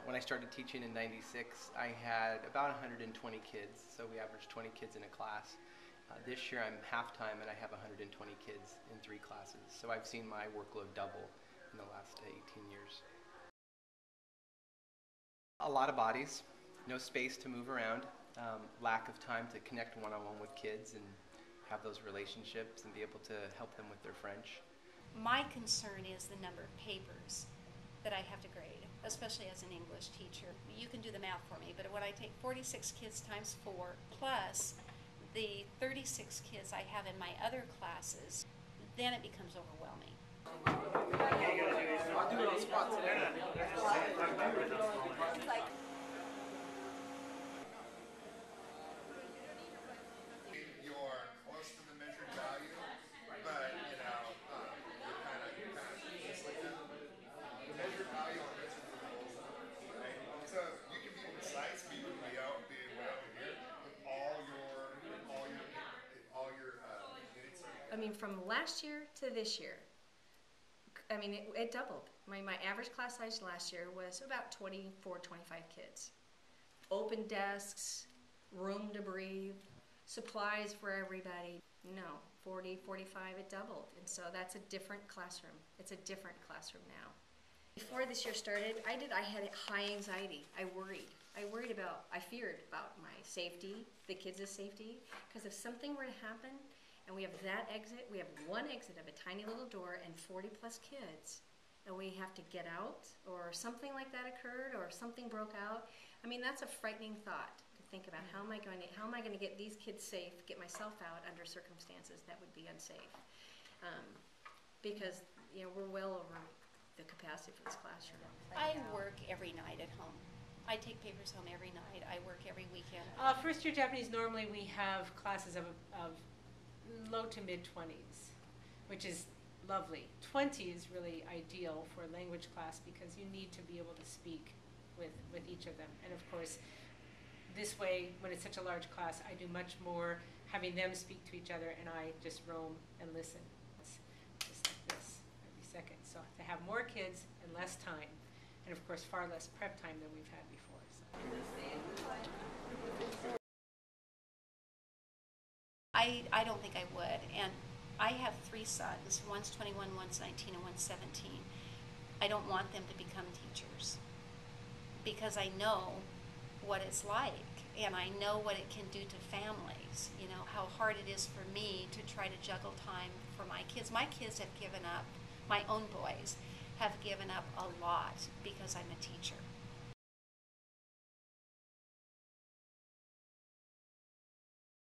When I started teaching in '96, I had about 120 kids, so we averaged 20 kids in a class. This year I'm half-time and I have 120 kids in 3 classes, so I've seen my workload double in the last 18 years. A lot of bodies, no space to move around, lack of time to connect one-on-one with kids and have those relationships and be able to help them with their French. My concern is the number of papers that I have to grade, especially as an English teacher. You can do the math for me, but when I take 46 kids times 4 plus the 36 kids I have in my other classes, then it becomes overwhelming. I'll do it on the spot today. You're close to the measured value, but you're kind of just like that. Measured value on this rules, right? So you can be precise, be way out here with all your units. I mean, from last year to this year, I mean, it doubled. My average class size last year was about 24, 25 kids. Open desks, room to breathe, supplies for everybody. No, 40, 45, it doubled. And so that's a different classroom. It's a different classroom now. Before this year started, I had high anxiety. I feared about my safety, the kids' safety, because if something were to happen, and we have that exit, we have one exit of a tiny little door and 40 plus kids, and we have to get out, or something like that occurred, or something broke out. I mean, that's a frightening thought to think about. How am I going to get these kids safe, get myself out under circumstances that would be unsafe? Because we're well over the capacity for this classroom. I work every night at home. I take papers home every night. I work every weekend. First year Japanese, normally we have classes of low to mid-20s, which is lovely. 20 is really ideal for a language class because you need to be able to speak with each of them. And of course, this way, when it's such a large class, I do much more having them speak to each other and I just roam and listen. It's just like this every second. So to have more kids and less time, and of course far less prep time than we've had before. So. I don't think I would, and I have 3 sons. One's 21, one's 19, and one's 17. I don't want them to become teachers because I know what it's like, and I know what it can do to families. You know, how hard it is for me to try to juggle time for my kids. My kids have given up, my own boys have given up a lot because I'm a teacher.